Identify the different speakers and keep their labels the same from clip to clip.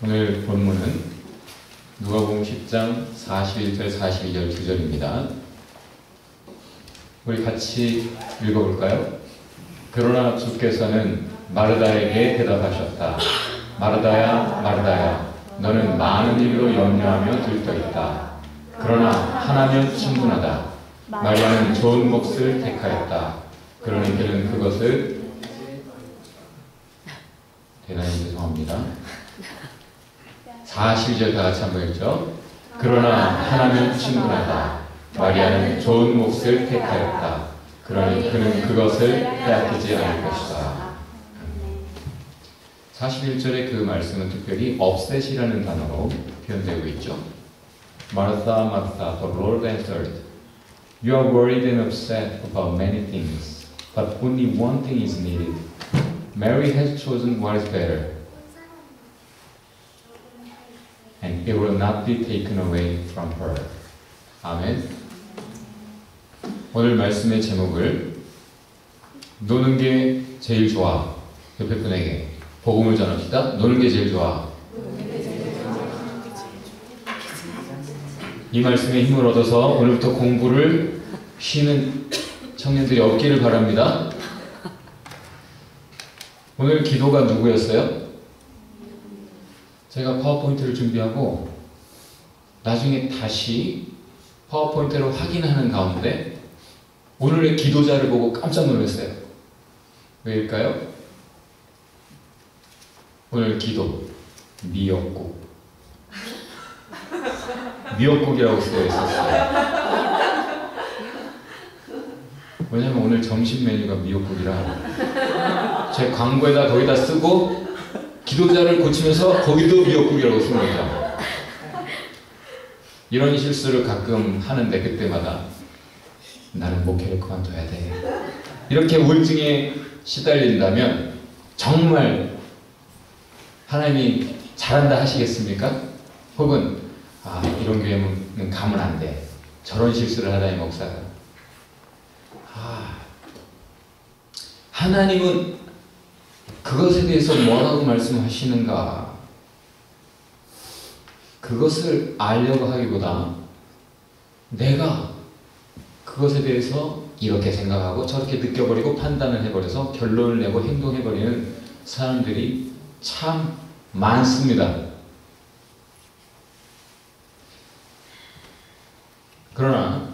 Speaker 1: 오늘 본문은 누가복음 10장 41절 42절 2절입니다. 우리 같이 읽어볼까요? 그러나 주께서는 마르다에게 대답하셨다. 마르다야, 마르다야, 너는 많은 일로 염려하며 들떠있다. 그러나 하나면 충분하다. 마리아는 좋은 몫을 택하였다. 그러니 그는 그것을 대단히 죄송합니다. 42절 다 같이 한번 읽죠. 그러나 하나면 충분하다. 마리아는 좋은 몫을 택하였다. 그러니 그는 그것을 빼앗기지 않을 것이다. 41절의 그 말씀은 특별히 upset이라는 단어로 표현되고 있죠. Martha, Martha, the Lord answered, You are worried and upset about many things, but only one thing is needed. Mary has chosen what is better, and it will not be taken away from her. 아멘. 오늘 말씀의 제목을 노는 게 제일 좋아. 옆에 분에게 복음을 전합시다. 노는 게 제일 좋아. 이 말씀에 힘을 얻어서 오늘부터 공부를 쉬는 청년들이 없기를 바랍니다. 오늘 기도가 누구였어요? 제가 파워포인트를 준비하고 나중에 다시 파워포인트로 확인하는 가운데 오늘의 기도자를 보고 깜짝 놀랐어요. 왜일까요? 오늘 기도 미역국 미역국이라고 쓰여 있었어요. 왜냐면 오늘 점심 메뉴가 미역국이라 제 광고에다 거기다 쓰고 기도자를 고치면서 거기도 미역국이라고 쓴 거죠. 이런 실수를 가끔 하는데 그때마다 나는 목회를 그만둬야 돼. 이렇게 우울증에 시달린다면 정말 하나님이 잘한다 하시겠습니까? 혹은 이런 교회는 가면 안 돼. 저런 실수를 하다니 목사가. 하나님은 그것에 대해서 뭐라고 말씀하시는가? 그것을 알려고 하기보다 내가 그것에 대해서 이렇게 생각하고 저렇게 느껴버리고 판단을 해버려서 결론을 내고 행동해버리는 사람들이 참 많습니다. 그러나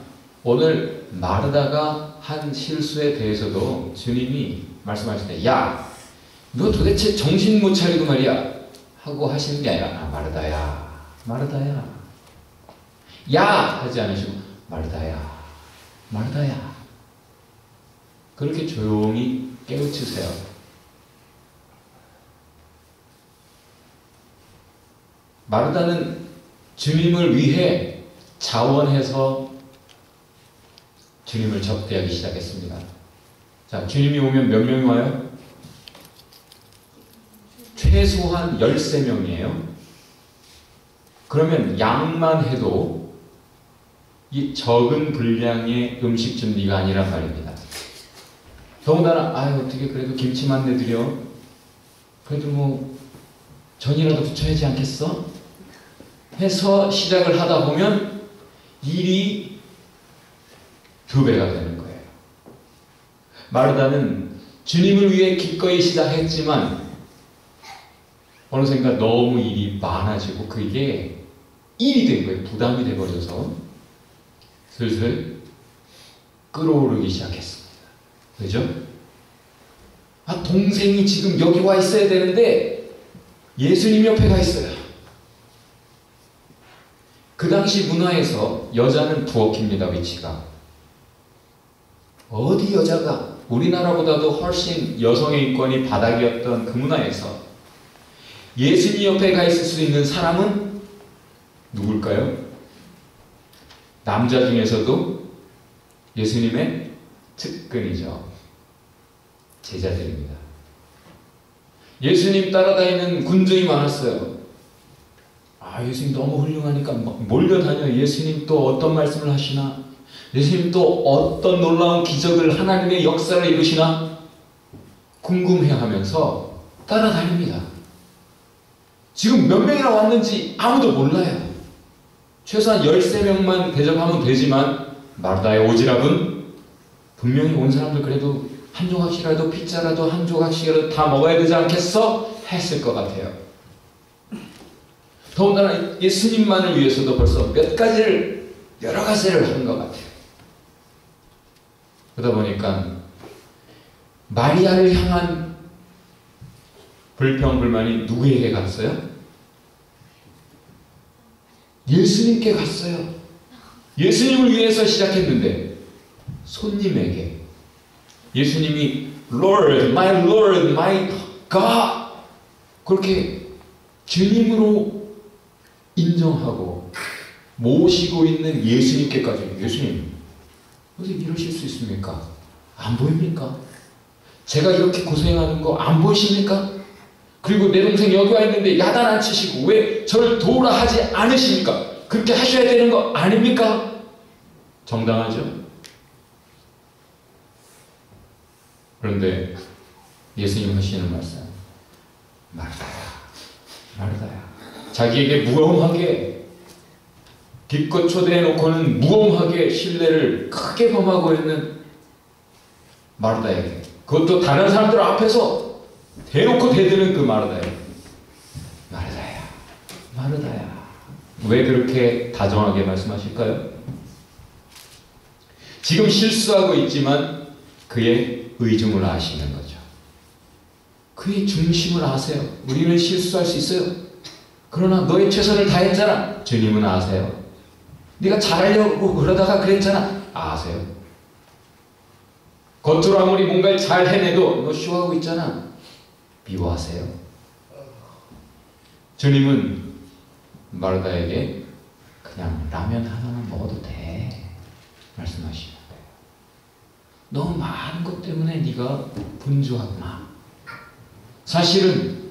Speaker 1: 오늘 마르다가 한 실수에 대해서도 주님이 말씀하실 때 야! 너 도대체 정신 못 차리고 말이야 하고 하시는 게 아니라 마르다야 마르다야 야! 하지 않으시고 마르다야 마르다야 그렇게 조용히 깨우치세요. 마르다는 주님을 위해 자원해서 주님을 접대하기 시작했습니다. 자, 주님이 오면 몇 명이 와요? 최소한 13명이에요. 그러면 양만 해도 이 적은 분량의 음식 준비가 아니란 말입니다. 더군다나 어떻게 그래도 김치만 내드려? 그래도 뭐 전이라도 붙여야지 않겠어? 해서 시작을 하다 보면 일이 2배가 되는 거예요. 마르다는 주님을 위해 기꺼이 시작했지만 어느샌가 너무 일이 많아지고 그게 일이 된 거예요. 부담이 돼버려서 슬슬 끓어오르기 시작했습니다. 그죠? 동생이 지금 여기 와 있어야 되는데 예수님 옆에 가 있어요. 그 당시 문화에서 여자는 부엌입니다. 위치가. 어디 여자가 우리나라보다도 훨씬 여성의 인권이 바닥이었던 그 문화에서 예수님 옆에 가 있을 수 있는 사람은 누굴까요? 남자 중에서도 예수님의 측근이죠. 제자들입니다. 예수님 따라다니는 군중이 많았어요. 예수님 너무 훌륭하니까 몰려다녀. 예수님 또 어떤 말씀을 하시나? 예수님 또 어떤 놀라운 기적을 하나님의 역사를 이루시나? 궁금해하면서 따라다닙니다. 지금 몇 명이나 왔는지 아무도 몰라요. 최소한 13명만 대접하면 되지만 마르다의 오지랖은 분명히 온 사람들 그래도 한 조각씩이라도 피자라도 한 조각씩이라도 다 먹어야 되지 않겠어? 했을 것 같아요. 더군다나 예수님만을 위해서도 벌써 몇 가지를 여러 가지를 한 것 같아요. 그러다 보니까 마리아를 향한 불평불만이 누구에게 갔어요? 예수님께 갔어요. 예수님을 위해서 시작했는데 손님에게 예수님이 Lord, my Lord, my God 그렇게 주님으로 인정하고 모시고 있는 예수님께까지 예수님 어떻게 이러실 수 있습니까? 안 보입니까? 제가 이렇게 고생하는 거 안 보이십니까? 그리고 내 동생 여기 와 있는데 야단 안 치시고 왜 저를 도우라 하지 않으십니까? 그렇게 하셔야 되는 거 아닙니까? 정당하죠? 그런데 예수님 하시는 말씀 마르다야 자기에게 무엄하게 기껏 초대해놓고는 무엄하게 신뢰를 크게 범하고 있는 마르다에게 그것도 다른 사람들 앞에서 대놓고 대드는 그 마르다야 왜 그렇게 다정하게 말씀하실까요? 지금 실수하고 있지만 그의 의중을 아시는 거죠. 그의 중심을 아세요. 우리는 실수할 수 있어요. 그러나 너의 최선을 다했잖아. 주님은 아세요. 네가 잘하려고 그러다가 그랬잖아. 아세요. 겉으로 아무리 뭔가를 잘 해내도 너 쇼하고 있잖아. 미워하세요. 주님은 마르다에게 그냥 라면 하나만 먹어도 돼 말씀하시는 거예요. 너무 많은 것 때문에 네가 분주하구나. 사실은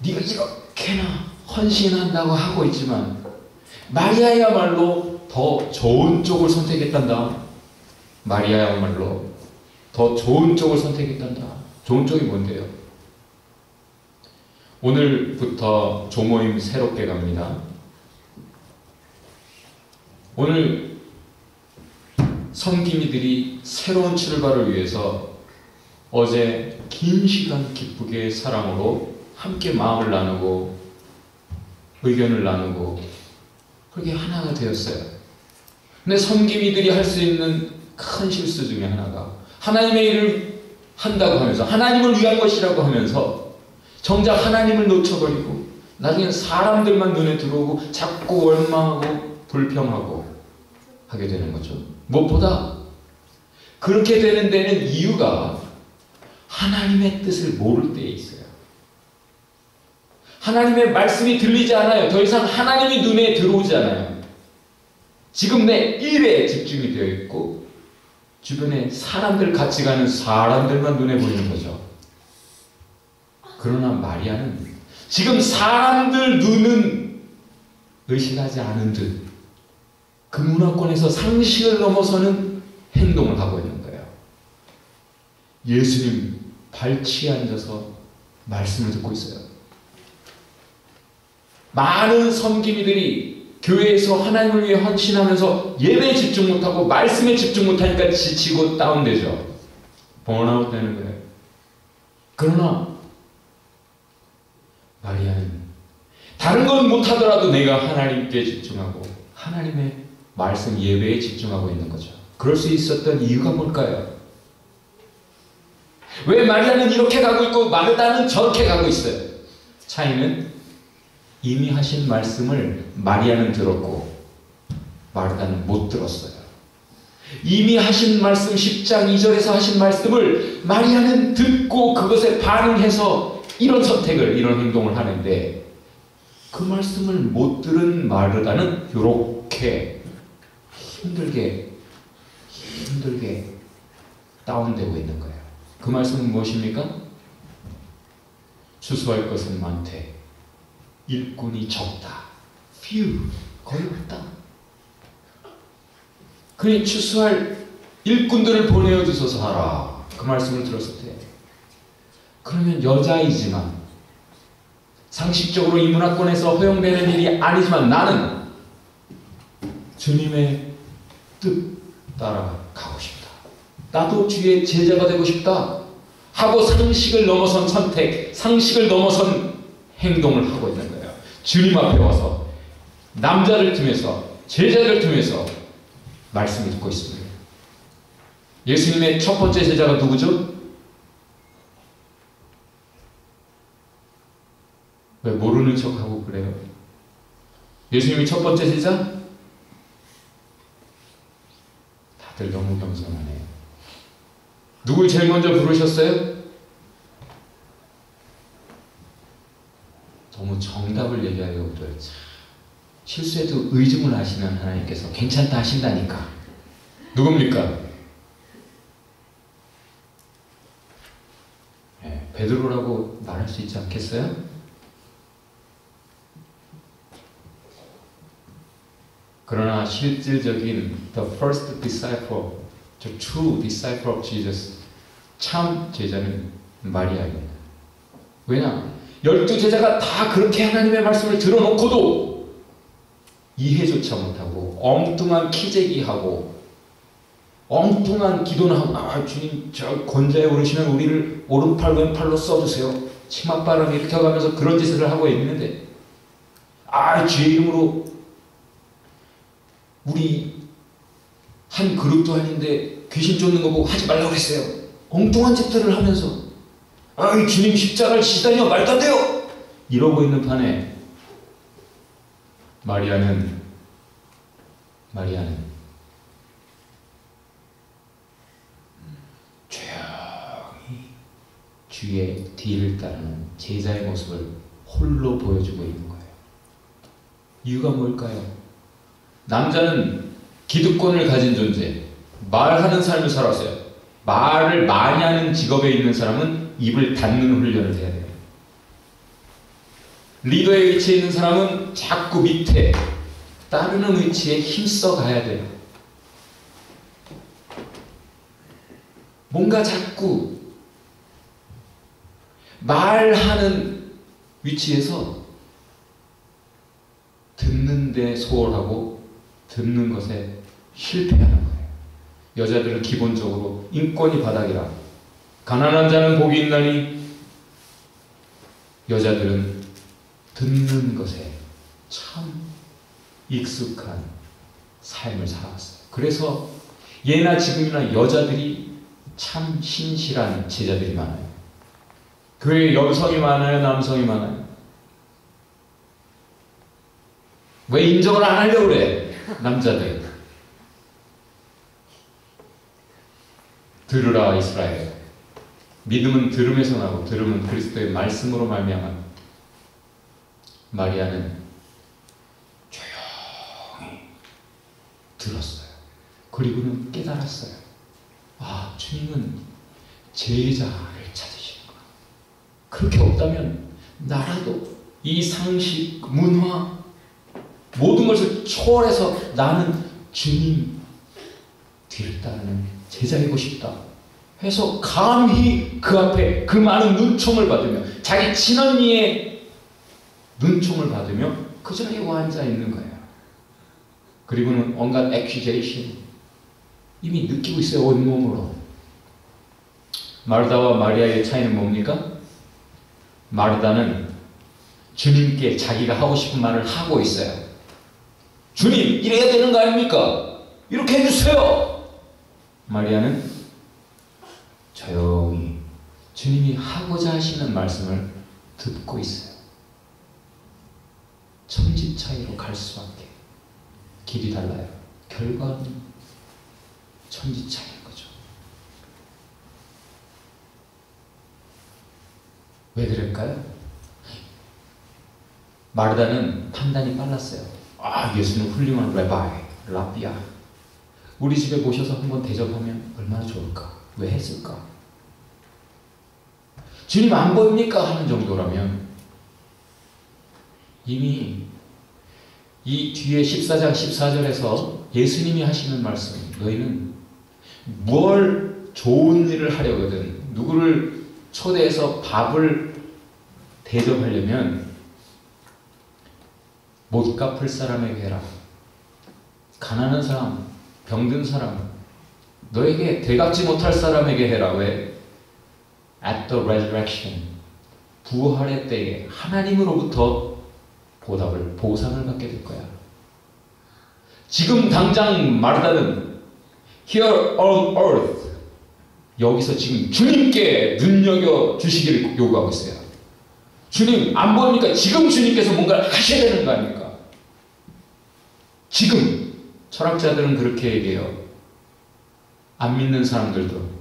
Speaker 1: 네가 이렇게나 헌신한다고 하고 있지만 마리아야말로 더 좋은 쪽을 선택했단다. 마리아야말로 더 좋은 쪽을 선택했단다. 좋은 쪽이 뭔데요? 오늘부터 조모임 새롭게 갑니다. 오늘 섬김이들이 새로운 출발을 위해서 어제 긴 시간 기쁘게 사랑으로 함께 마음을 나누고 의견을 나누고 그렇게 하나가 되었어요. 근데 섬김이들이 할 수 있는 큰 실수 중에 하나가 하나님의 일을 한다고 하면서 하나님을 위한 것이라고 하면서 정작 하나님을 놓쳐버리고 나중에 사람들만 눈에 들어오고 자꾸 원망하고 불평하고 하게 되는 거죠. 무엇보다 그렇게 되는 데는 이유가 하나님의 뜻을 모를 때에 있어요. 하나님의 말씀이 들리지 않아요. 더 이상 하나님이 눈에 들어오지 않아요. 지금 내 일에 집중이 되어 있고 주변에 사람들 같이 가는 사람들만 눈에 보이는 거죠. 그러나 마리아는 지금 사람들 눈은 의식하지 않은 듯 그 문화권에서 상식을 넘어서는 행동을 하고 있는 거예요. 예수님 발치에 앉아서 말씀을 듣고 있어요. 많은 섬김이들이 교회에서 하나님을 위해 헌신하면서 예배에 집중 못하고 말씀에 집중 못하니까 지치고 다운되죠. 번아웃 되는 거예요. 그러나 마리아는 다른 건 못하더라도 내가 하나님께 집중하고 하나님의 말씀 예배에 집중하고 있는 거죠. 그럴 수 있었던 이유가 뭘까요? 왜 마리아는 이렇게 가고 있고 마르다는 저렇게 가고 있어요? 차이는 이미 하신 말씀을 마리아는 들었고 마르다는 못 들었어요. 이미 하신 말씀 10장 2절에서 하신 말씀을 마리아는 듣고 그것에 반응해서 이런 선택을 이런 행동을 하는데 그 말씀을 못 들은 마르다는 이렇게 힘들게 다운되고 있는 거예요. 그 말씀은 무엇입니까? 추수할 것은 많되 일꾼이 적다. few, 거의 없다. 그러니 추수할 일꾼들을 보내어 주소서 하라. 그 말씀을 들었을 때 그러면 여자이지만 상식적으로 이 문화권에서 허용되는 일이 아니지만 나는 주님의 뜻 따라가고 싶다. 나도 주의 제자가 되고 싶다 하고 상식을 넘어선 선택, 상식을 넘어선 행동을 하고 있는 거예요. 주님 앞에 와서 남자를 통해서, 제자를 통해서 말씀을 듣고 있습니다. 예수님의 첫 번째 제자가 누구죠? 왜 모르는 척하고 그래요? 예수님이 첫 번째 제자? 다들 너무 겸손하네요. 누굴 제일 먼저 부르셨어요? 너무 정답을 얘기하려고 그래요. 실수해도 의중을 하시는 하나님께서 괜찮다 하신다니까. 누굽니까? 네, 베드로라고 말할 수 있지 않겠어요? 그러나 실질적인 the first disciple, the true disciple of Jesus, 참 제자는 마리아입니다. 왜냐? 12제자가 다 그렇게 하나님의 말씀을 들어놓고도 이해조차 못하고 엉뚱한 키재기하고 엉뚱한 기도는 하고 아 주님 저 권자에 오르시면 우리를 오른팔 왼팔로 써주세요. 치맛바람 일으켜가면서 그런 짓을 하고 있는데 아 주의 이름으로 우리 한 그룹도 아닌데 귀신 쫓는 거 보고 하지 말라고 그랬어요. 엉뚱한 짓들을 하면서 아이 주님 십자가를 지시다니요 말도 안 돼요 이러고 있는 판에 마리아는 조용히 주의 뒤를 따르는 제자의 모습을 홀로 보여주고 있는 거예요. 이유가 뭘까요? 남자는 기득권을 가진 존재, 말하는 삶을 살았어요. 말을 많이 하는 직업에 있는 사람은 입을 닫는 훈련을 해야 돼요. 리더의 위치에 있는 사람은 자꾸 밑에 따르는 위치에 힘써 가야 돼요. 뭔가 자꾸 말하는 위치에서 듣는데 소홀하고 듣는 것에 실패하는 거예요. 여자들은 기본적으로 인권이 바닥이라 가난한 자는 복이 있나니 여자들은 듣는 것에 참 익숙한 삶을 살았어요. 그래서 예나 지금이나 여자들이 참 신실한 제자들이 많아요. 교회에 여성이 많아요? 남성이 많아요? 왜 인정을 안 하려고 그래? 남자들. 들으라 이스라엘. 믿음은 들음에서 나고 들음은 그리스도의 말씀으로 말미암아. 마리아는 조용히 들었어요. 그리고는 깨달았어요. 아, 주님은 제자를 찾으시는구나. 그렇게 없다면 나라도 이 상식, 문화 모든 것을 초월해서 나는 주님 뒤를 따르는 제자이고 싶다 해서 감히 그 앞에 그 많은 눈총을 받으며 자기 친언니의 눈총을 받으며 그 자리에 와 앉아 있는 거예요. 그리고는 온갖 액큐제이션 이미 느끼고 있어요. 온몸으로. 마르다와 마리아의 차이는 뭡니까? 마르다는 주님께 자기가 하고 싶은 말을 하고 있어요. 주님 이래야 되는 거 아닙니까? 이렇게 해주세요. 마리아는 조용히 주님이 하고자 하시는 말씀을 듣고 있어요. 천지 차이로 갈 수밖에 길이 달라요. 결과는 천지 차이인 거죠. 왜 그럴까요? 마르다는 판단이 빨랐어요. 아, 예수는 훌륭한 라비야. 우리 집에 모셔서 한번 대접하면 얼마나 좋을까? 왜 했을까? 주님 안 보입니까? 하는 정도라면 이미 이 뒤에 14장 14절에서 예수님이 하시는 말씀, 너희는 뭘 좋은 일을 하려거든 누구를 초대해서 밥을 대접하려면 못 갚을 사람에게 해라. 가난한 사람, 병든 사람, 너에게 되갚지 못할 사람에게 해라. 왜? At the resurrection, 부활의 때에 하나님으로부터 보상을 받게 될 거야. 지금 당장 마르다는 here on earth, 여기서 지금 주님께 눈여겨 주시기를 요구하고 있어요. 주님 안 보입니까? 지금 주님께서 뭔가를 하셔야 되는 거 아닙니까? 지금. 철학자들은 그렇게 얘기해요. 안 믿는 사람들도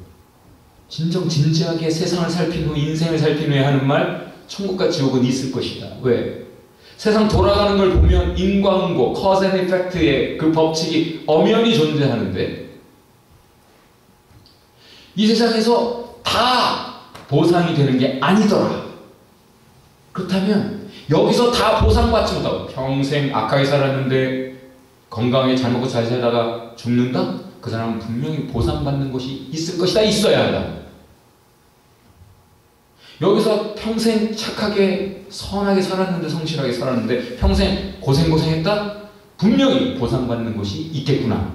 Speaker 1: 진지하게 세상을 살핀 후, 인생을 살핀 후에 하는 말, 천국과 지옥은 있을 것이다. 왜? 세상 돌아가는 걸 보면 인과응보, cause and effect의 그 법칙이 엄연히 존재하는데, 이 세상에서 다 보상이 되는 게 아니더라. 그렇다면 여기서 다 보상받지 못하고 평생 악하게 살았는데 건강하게 잘 먹고 잘 살다가 죽는다? 그 사람은 분명히 보상받는 곳이 있을 것이다. 있어야 한다. 여기서 평생 착하게 선하게 살았는데, 성실하게 살았는데 평생 고생했다? 분명히 보상받는 곳이 있겠구나.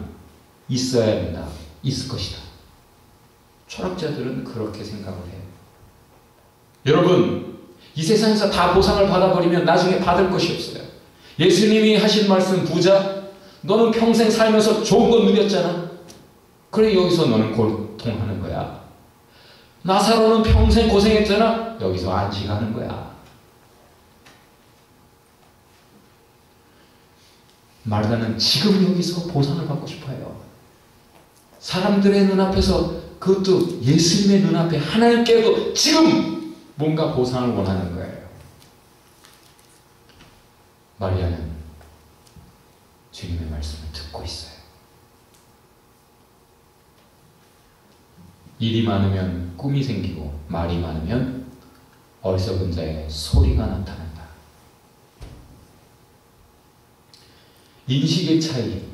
Speaker 1: 있어야 된다. 있을 것이다. 철학자들은 그렇게 생각을 해요. 여러분, 이 세상에서 다 보상을 받아버리면 나중에 받을 것이 없어요. 예수님이 하신 말씀, 부자, 너는 평생 살면서 좋은 거 누렸잖아. 그래, 여기서 너는 고통하는 거야. 나사로는 평생 고생했잖아. 여기서 안식하는 거야. 마르다는 지금 여기서 보상을 받고 싶어요. 사람들의 눈앞에서, 그것도 예수님의 눈앞에, 하나님께도 지금 뭔가 보상을 원하는 거예요. 마리아는 주님의 말씀을 듣고 있어요. 일이 많으면 꿈이 생기고, 말이 많으면 어리석은 자의 소리가 나타난다. 인식의 차이.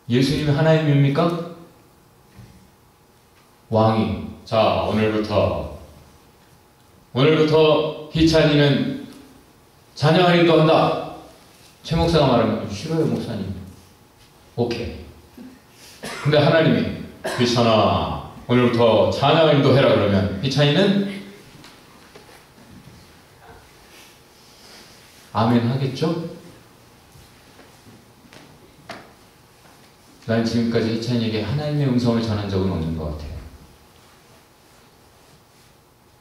Speaker 1: 예수님이 하나님입니까? 왕이, 자, 오늘부터 희찬이는 찬양을 인도한다. 최 목사가 말하면 싫어요, 목사님. 오케이. 근데 하나님이, 희찬아, 오늘부터 찬양을 인도해라 그러면 희찬이는 아멘 하겠죠? 난 지금까지 희찬이에게 하나님의 음성을 전한 적은 없는 것 같아요.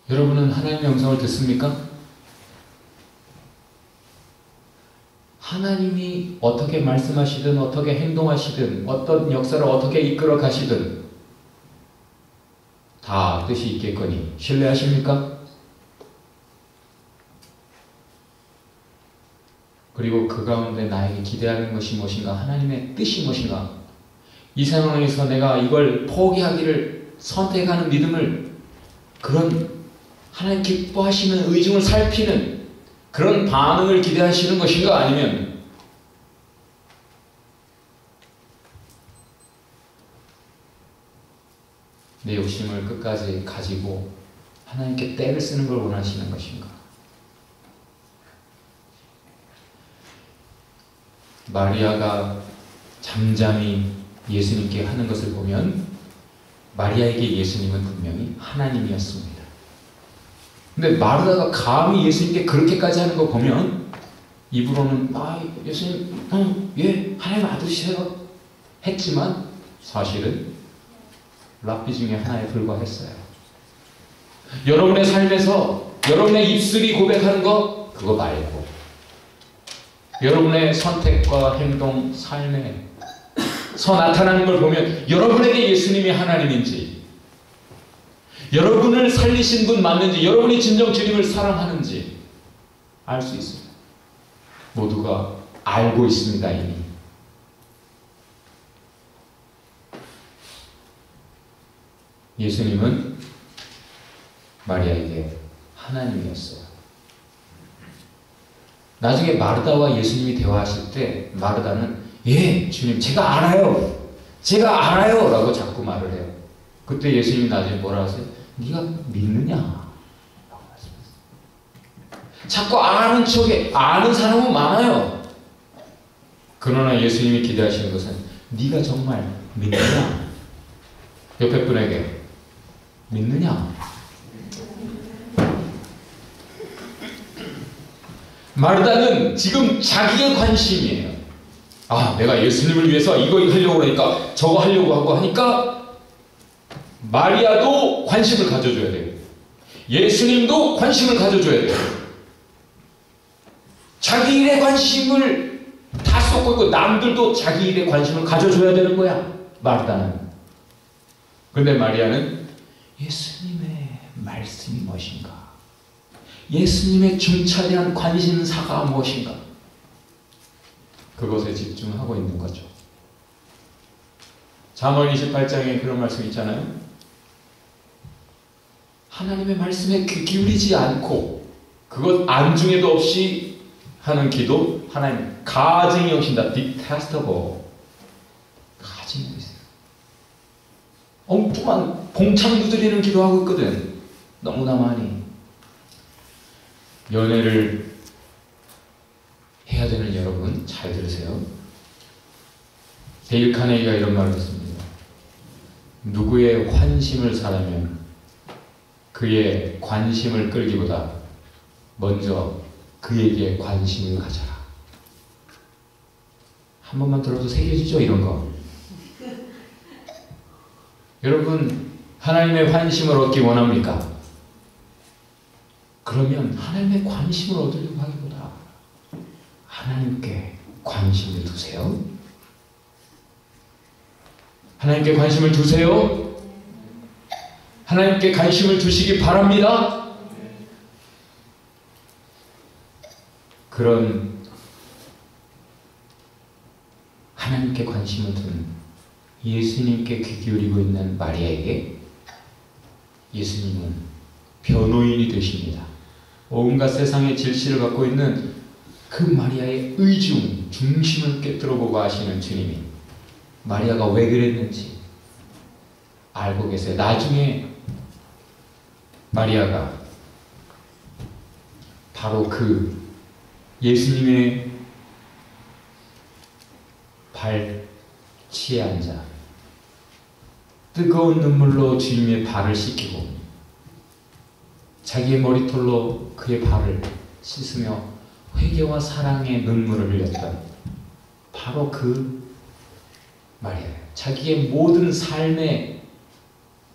Speaker 1: 여러분은 하나님의 음성을 듣습니까? 하나님이 어떻게 말씀하시든, 어떻게 행동하시든, 어떤 역사를 어떻게 이끌어 가시든 다 뜻이 있겠거니 신뢰하십니까? 그리고 그 가운데 나에게 기대하는 것이 무엇인가? 하나님의 뜻이 무엇인가? 이 상황에서 내가 이걸 포기하기를 선택하는 믿음을, 그런 하나님 기뻐하시는 의중을 살피는 그런 반응을 기대하시는 것인가? 아니면 내 욕심을 끝까지 가지고 하나님께 때를 쓰는 걸 원하시는 것인가? 마리아가 잠잠히 예수님께 하는 것을 보면 마리아에게 예수님은 분명히 하나님이었습니다. 근데 마르다가 감히 예수님께 그렇게까지 하는 거 보면 입으로는 예수님, 예, 하나님 아들이세요 했지만 사실은 랍비 중에 하나에 불과했어요. 여러분의 삶에서 여러분의 입술이 고백하는 거 그거 말고, 여러분의 선택과 행동, 삶에서 나타나는 걸 보면 여러분에게 예수님이 하나님인지, 여러분을 살리신 분 맞는지, 여러분이 진정 주님을 사랑하는지 알 수 있습니다. 모두가 알고 있습니다. 이미. 예수님은 마리아에게 하나님이었어요. 나중에 마르다와 예수님이 대화하실 때 마르다는 예, 주님 제가 알아요 라고 자꾸 말을 해요. 그때 예수님이 나중에 뭐라 하세요? 네가 믿느냐? 라고 말씀하세요. 자꾸 아는 척에 아는 사람은 많아요. 그러나 예수님이 기대하시는 것은 네가 정말 믿느냐? 옆에 분에게 믿느냐? 마르다는 지금 자기의 관심이에요. 내가 예수님을 위해서 이거 하려고 그러니까 저거 하려고 하고 하니까 마리아도 관심을 가져줘야 돼요. 예수님도 관심을 가져줘야 돼요. 자기 일에 관심을 다 쏟고 있고 남들도 자기 일에 관심을 가져줘야 되는 거야. 마르다는. 그런데 마리아는 예수님의 말씀이 무엇인가? 예수님의 중차에 대한 관심사가 무엇인가? 그것에 집중하고 있는 거죠. 잠언 28장에 그런 말씀이 있잖아요. 하나님의 말씀에 귀 기울이지 않고 그것 안중에도 없이 하는 기도, 하나님 가증히 여기신다. detestable. 가증히 여기세요. 엉뚱한 봉창 두드리는 기도하고 있거든. 너무나 많이. 연애를 해야 되는 여러분 잘 들으세요. 데일 카네기가 이런 말을 했습니다. 누구의 환심을 사려면 그의 관심을 끌기보다 먼저 그에게 관심을 가져라. 한 번만 들어도 새겨지죠, 이런 거. 여러분, 하나님의 환심을 얻기 원합니까? 그러면 하나님의 관심을 얻으려고 하기보다 하나님께 관심을 두세요. 하나님께 관심을 두세요. 하나님께 관심을 두시기 바랍니다. 그런 하나님께 관심을 둔 예수님께 귀 기울이고 있는 마리아에게 예수님은 변호인이 되십니다. 온갖 세상의 질시를 갖고 있는 그 마리아의 의중, 중심을 깨뜨려보고 하시는 주님이 마리아가 왜 그랬는지 알고 계세요. 나중에 마리아가 바로 그 예수님의 발치에 앉아 뜨거운 눈물로 주님의 발을 씻기고 자기의 머리털로 그의 발을 씻으며 회개와 사랑의 눈물을 흘렸던 바로 그 마리아예요. 자기의 모든 삶의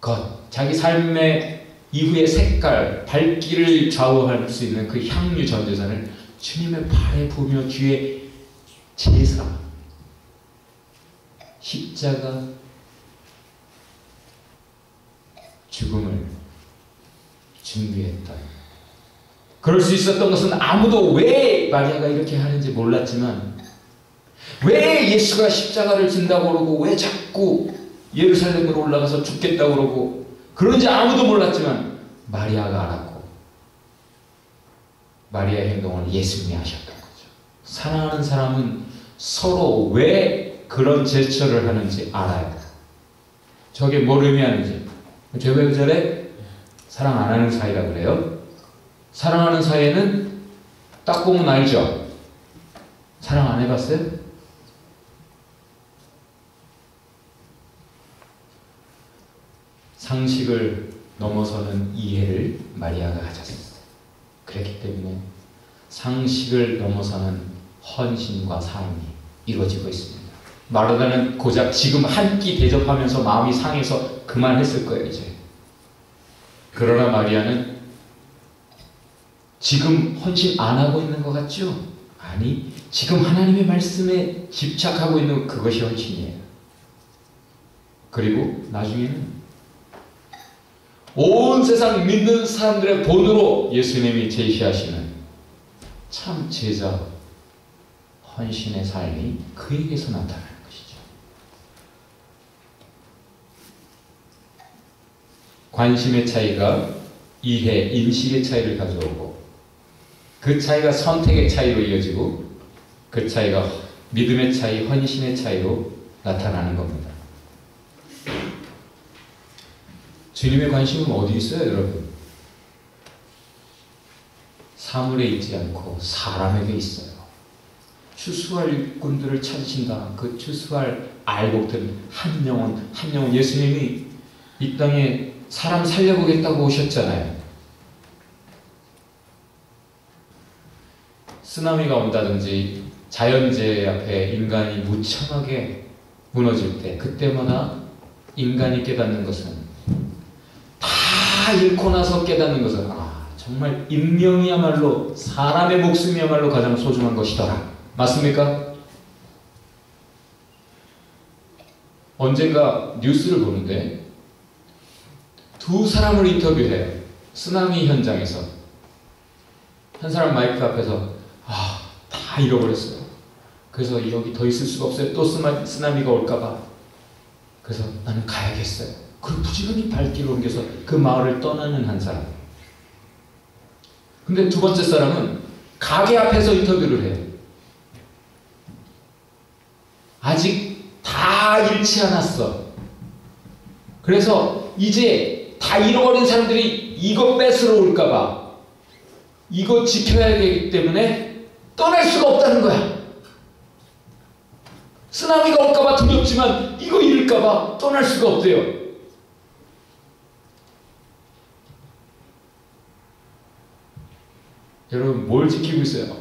Speaker 1: 것, 자기 삶의 이후의 색깔, 발길을 좌우할 수 있는 그 향유 전제선을 주님의 발에 부으며 주의 제사, 십자가, 죽음을 준비했다. 그럴 수 있었던 것은 아무도 왜 마리아가 이렇게 하는지 몰랐지만 왜 예수가 십자가를 진다고 그러고 왜 자꾸 예루살렘으로 올라가서 죽겠다고 그러고 그런지 아무도 몰랐지만 마리아가 알았고 마리아의 행동을 예수님이 하셨던 거죠. 사랑하는 사람은 서로 왜 그런 제스처를 하는지 알아요. 저게 뭘 의미하는지. 제가 왜 저래? 사랑 안 하는 사이라 그래요? 사랑하는 사이에는 딱 보면 알죠? 사랑 안 해봤어요? 상식을 넘어서는 이해를 마리아가 가졌어요. 그렇기 때문에 상식을 넘어서는 헌신과 삶이 이루어지고 있습니다. 마르다는 고작 지금 한 끼 대접하면서 마음이 상해서 그만했을 거예요, 이제. 그러나 마리아는 지금 헌신 안 하고 있는 것 같죠? 아니, 지금 하나님의 말씀에 집착하고 있는 그것이 헌신이에요. 그리고 나중에는 온 세상 믿는 사람들의 본으로 예수님이 제시하시는 참 제자 헌신의 삶이 그에게서 나타나는 것이죠. 관심의 차이가 이해, 인식의 차이를 가져오고 그 차이가 선택의 차이로 이어지고 그 차이가 믿음의 차이, 헌신의 차이로 나타나는 겁니다. 주님의 관심은 어디 있어요, 여러분? 사물에 있지 않고 사람에게 있어요. 추수할 일꾼들을 찾으신다. 그 추수할 알곡들 한 영혼 한 영혼. 예수님이 이 땅에 사람 살려보겠다고 오셨잖아요. 쓰나미가 온다든지 자연재해 앞에 인간이 무참하게 무너질 때 그때마다 인간이 깨닫는 것은, 다 잃고 나서 깨닫는 것은, 정말 인명이야말로, 사람의 목숨이야말로 가장 소중한 것이더라. 맞습니까? 언젠가 뉴스를 보는데 두 사람을 인터뷰해요. 쓰나미 현장에서. 한 사람 마이크 앞에서 다 잃어버렸어요. 그래서 여기 더 있을 수가 없어요. 또 쓰나미가 올까봐. 그래서 나는 가야겠어요. 그리고 부지런히 발길을 옮겨서 그 마을을 떠나는 한 사람. 근데 두 번째 사람은 가게 앞에서 인터뷰를 해요. 아직 다 잃지 않았어. 그래서 이제 다 잃어버린 사람들이 이거 뺏으러 올까봐, 이거 지켜야 되기 때문에 떠날 수가 없다는 거야. 쓰나미가 올까봐 두렵지만 이거 잃을까봐 떠날 수가 없대요. 여러분, 뭘 지키고 있어요?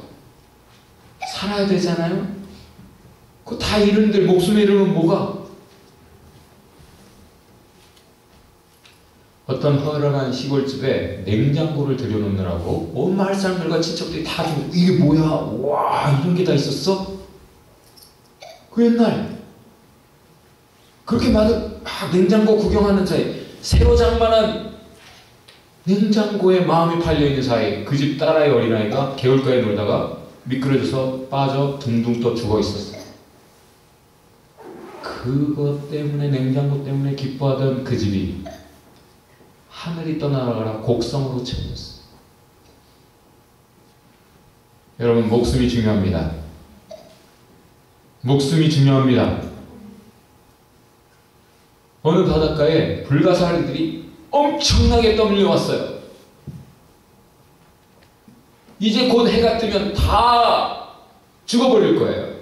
Speaker 1: 살아야 되잖아요? 그거 다 잃은들 목숨에 잃으면 뭐가? 어떤 허름한 시골집에 냉장고를 들여놓느라고 온 마을 사람들과 친척들이 다 주고, 이게 뭐야? 와, 이런 게 다 있었어? 그 옛날 그렇게 많은 냉장고 구경하는 사이, 새로 장만한 냉장고에 마음이 팔려있는 사이 그 집 딸아이 어린아이가 개울가에 놀다가 미끄러져서 빠져 둥둥 떠 죽어 있었어요. 그것 때문에, 냉장고 때문에 기뻐하던 그 집이 하늘이 떠나가라 곡성으로 채워졌어요. 여러분, 목숨이 중요합니다. 목숨이 중요합니다. 어느 바닷가에 불가사리들이 엄청나게 떠밀려왔어요. 이제 곧 해가 뜨면 다 죽어버릴 거예요.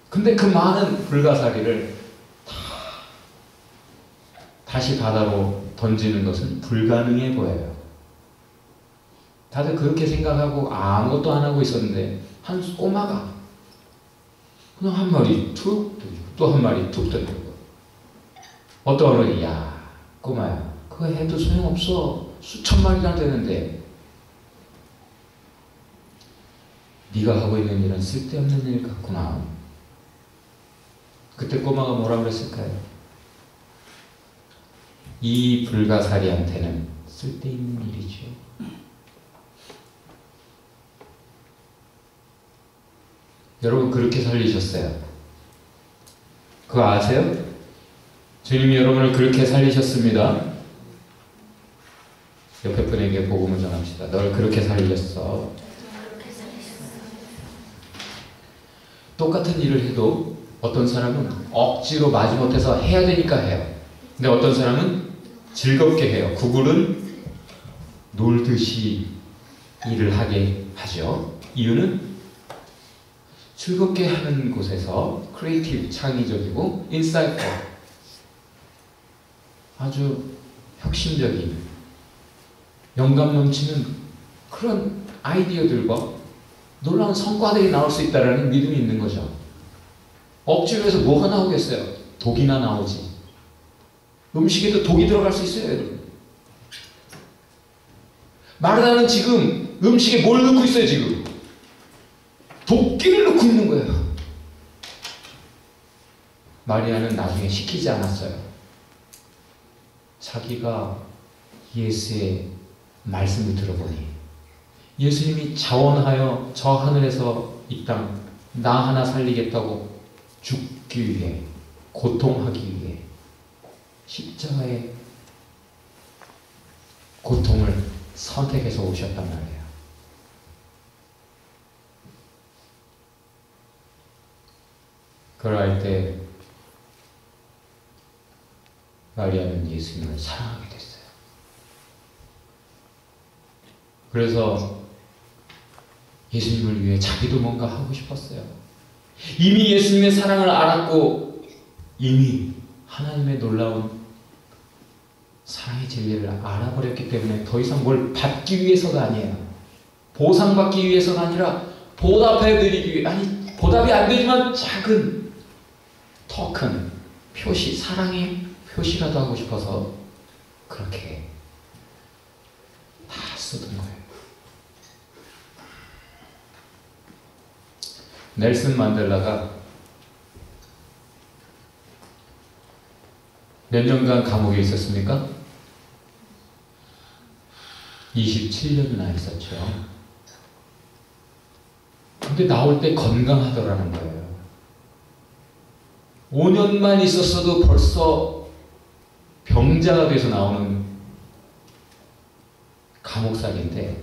Speaker 1: 근데 그 많은 불가사리를 다시 바다로 던지는 것은 불가능해 보여요. 다들 그렇게 생각하고 아무것도 안 하고 있었는데 한 꼬마가 그냥 한 마리 툭 던지고 또 한 마리 툭 던지고, 어떤 어른이, 야 꼬마야, 그거 해도 소용없어. 수천 마리나 되는데. 네가 하고 있는 일은 쓸데없는 일 같구나. 그때 꼬마가 뭐라 그랬을까요? 이 불가사리한테는 쓸데있는 일이죠. 여러분, 그렇게 살리셨어요. 그거 아세요? 주님이 여러분을 그렇게 살리셨습니다. 옆에 분에게 복음을 전합시다. 널 그렇게 살리셨어. 똑같은 일을 해도 어떤 사람은 억지로 마지못해서 해야 되니까 해요. 근데 어떤 사람은 즐겁게 해요. 구글은 놀듯이 일을 하게 하죠. 이유는 즐겁게 하는 곳에서 크리에이티브, 창의적이고 인사이트, 아주 혁신적인, 영감 넘치는 그런 아이디어들과 놀라운 성과들이 나올 수 있다는 믿음이 있는 거죠. 억지로 해서 뭐가 나오겠어요? 독이나 나오지. 음식에도 독이 들어갈 수 있어요, 여러분. 마르다는 지금 음식에 뭘 넣고 있어요, 지금? 도끼를 넣고 있는 거예요. 마리아는 나중에 시키지 않았어요. 자기가 예수의 말씀을 들어보니 예수님이 자원하여 저 하늘에서 이 땅 나 하나 살리겠다고 죽기 위해, 고통하기 위해 십자가의 고통을 선택해서 오셨단 말이에요. 그걸 알 때 마리아는 예수님을 사랑하게 됐어요. 그래서 예수님을 위해 자기도 뭔가 하고 싶었어요. 이미 예수님의 사랑을 알았고 이미 하나님의 놀라운 사랑의 진리를 알아버렸기 때문에 더 이상 뭘 받기 위해서가 아니에요. 보상받기 위해서가 아니라 보답해드리기 위해, 아니 보답이 안 되지만 작은 더 큰 표시, 사랑의 표시라도 하고 싶어서 그렇게 다 쏟은 거예요. 넬슨 만델라가 몇 년간 감옥에 있었습니까? 27년이나 있었죠. 근데 나올 때 건강하더라는 거예요. 5년만 있었어도 벌써 병자가 돼서 나오는 감옥살인데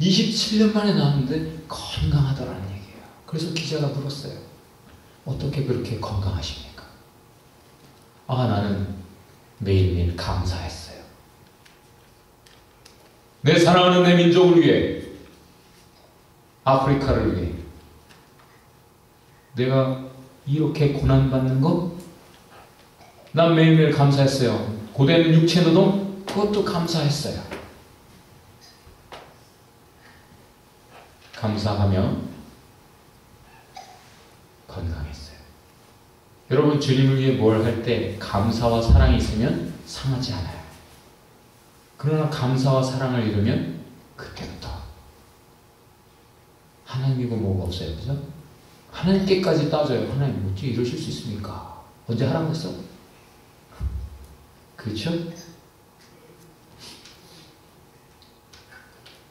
Speaker 1: 27년 만에 나왔는데 건강하더라는 얘기예요. 그래서 기자가 물었어요. 어떻게 그렇게 건강하십니까? 나는 매일매일 감사했어요. 내 사랑하는 내 민족을 위해, 아프리카를 위해 내가 이렇게 고난받는 거? 난 매일매일 감사했어요. 고된 육체노동? 그것도 감사했어요. 감사하며 건강했어요. 여러분, 주님을 위해 뭘 할 때 감사와 사랑이 있으면 상하지 않아요. 그러나 감사와 사랑을 잃으면 그때부터 하나님이고 뭐가 없어요. 그죠? 하나님께까지 따져요. 하나님 어떻게 이러실 수 있습니까? 언제 하라고 했어? 그렇죠?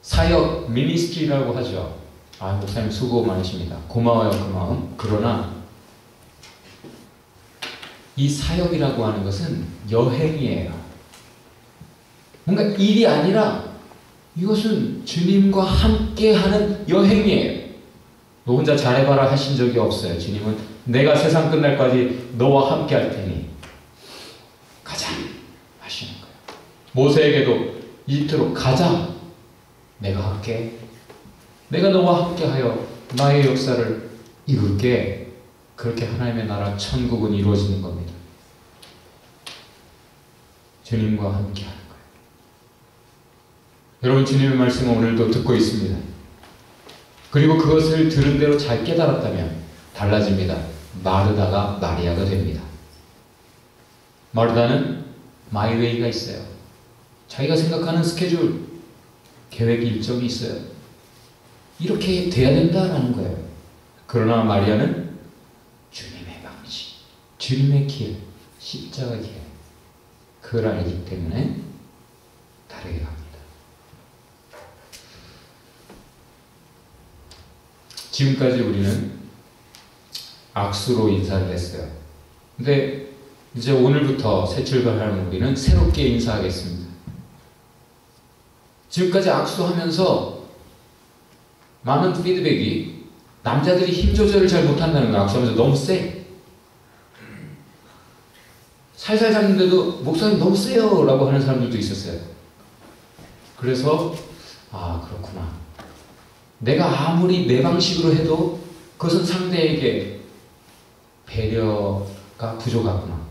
Speaker 1: 사역, 미니스트리라고 하죠. 목사님 수고 많으십니다. 고마워요, 그 마음. 그러나 이 사역이라고 하는 것은 여행이에요. 뭔가 일이 아니라 이것은 주님과 함께하는 여행이에요. 너 혼자 잘해봐라 하신 적이 없어요. 주님은 내가 세상 끝날까지 너와 함께 할 테니 가자 하시는 거예요. 모세에게도 이집트로 가자. 내가 할게. 내가 너와 함께하여 나의 역사를 이룰게. 그렇게 하나님의 나라 천국은 이루어지는 겁니다. 주님과 함께하는 거예요. 여러분, 주님의 말씀은 오늘도 듣고 있습니다. 그리고 그것을 들은 대로 잘 깨달았다면 달라집니다. 마르다가 마리아가 됩니다. 마르다는 마이웨이가 있어요. 자기가 생각하는 스케줄, 계획 일정이 있어요. 이렇게 돼야 된다라는 거예요. 그러나 마리아는 주님의 방식, 주님의 길, 십자가 길, 그걸 알기 때문에 다르게 갑니다. 지금까지 우리는 악수로 인사를 했어요. 근데 이제 오늘부터 새 출발하는 우리는 새롭게 인사하겠습니다. 지금까지 악수하면서 많은 피드백이 남자들이 힘 조절을 잘 못한다는 거야. 악수하면서 너무 세. 살살 잡는데도 목사님 너무 세요 라고 하는 사람들도 있었어요. 그래서 그렇구나. 내가 아무리 내 방식으로 해도 그것은 상대에게 배려가 부족하구나.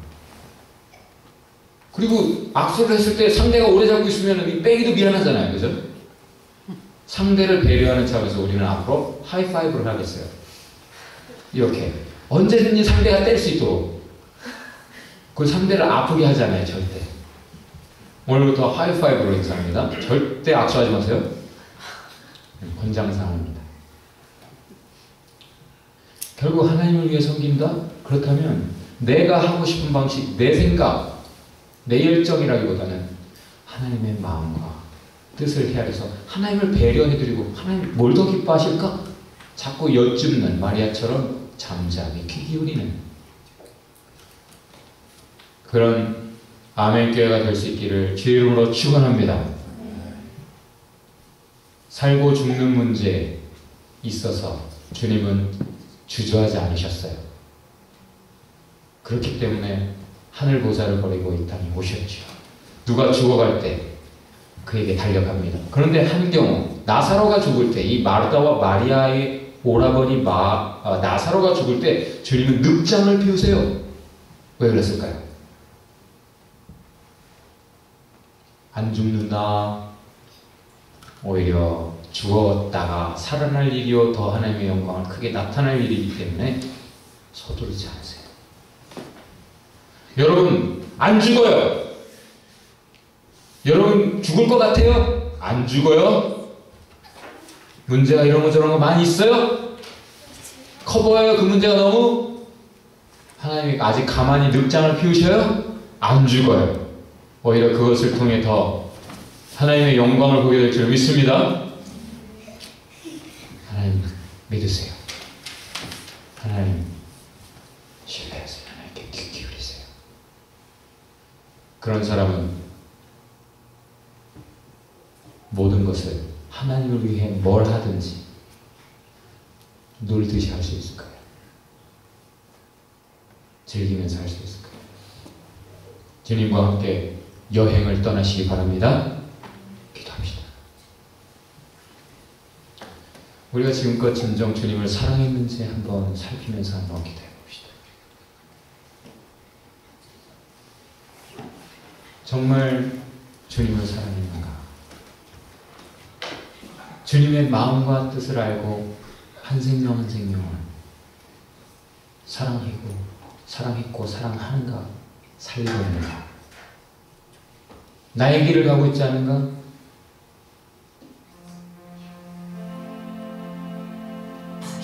Speaker 1: 그리고 악수를 했을 때 상대가 오래 잡고 있으면 빼기도 미안하잖아요. 그죠? 상대를 배려하는 차원에서 우리는 앞으로 하이파이브를 하겠어요. 이렇게. 언제든지 상대가 뗄 수 있도록. 그 상대를 아프게 하잖아요. 절대. 오늘부터 하이파이브로 인사합니다. 절대 악수하지 마세요. 권장사항입니다. 결국 하나님을 위해 섬긴다? 그렇다면 내가 하고 싶은 방식, 내 생각, 내 열정이라기보다는 하나님의 마음과 뜻을 헤아려서 하나님을 배려해드리고 하나님 뭘 더 기뻐하실까? 자꾸 여쭙는 마리아처럼 잠잠히 귀 기울이는 그런 아멘교회가 될 수 있기를 주의 이름으로 축원합니다. 살고 죽는 문제에 있어서 주님은 주저하지 않으셨어요. 그렇기 때문에 하늘 보좌를 버리고 이 땅에 오셨죠. 누가 죽어갈 때 그에게 달려갑니다. 그런데 한 경우 나사로가 죽을 때 이 마르다와 마리아의 오라버니 나사로가 죽을 때 주님은 늑장을 피우세요. 왜 그랬을까요? 안 죽는다. 오히려 죽었다가 살아날 일이요 더 하나님의 영광을 크게 나타날 일이기 때문에 서두르지 않으세요. 여러분 안 죽어요. 여러분 죽을 것 같아요? 안 죽어요. 문제가 이런 거 저런 거 많이 있어요? 커 보여요 그 문제가 너무? 하나님이 아직 가만히 늑장을 피우셔요? 안 죽어요. 오히려 그것을 통해 더 하나님의 영광을 보게 될 줄 믿습니다. 하나님 믿으세요. 하나님 신뢰하세요. 하나님께 귀 기울이세요. 그런 사람은 모든 것을 하나님을 위해 뭘 하든지 놀듯이 할 수 있을 거예요. 즐기면서 할 수 있을 거예요. 주님과 함께 여행을 떠나시기 바랍니다. 기도합시다. 우리가 지금껏 진정 주님을 사랑했는지 한번 살피면서 한번 기도해 봅시다. 정말 주님을 사랑했는가? 주님의 마음과 뜻을 알고 한 생명 한 생명을 사랑했고 사랑하는가? 살리고 있는가? 나의 길을 가고 있지 않은가?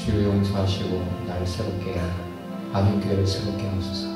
Speaker 1: 주여 용서하시고 나를 새롭게 아멘교회를 새롭게 하소서.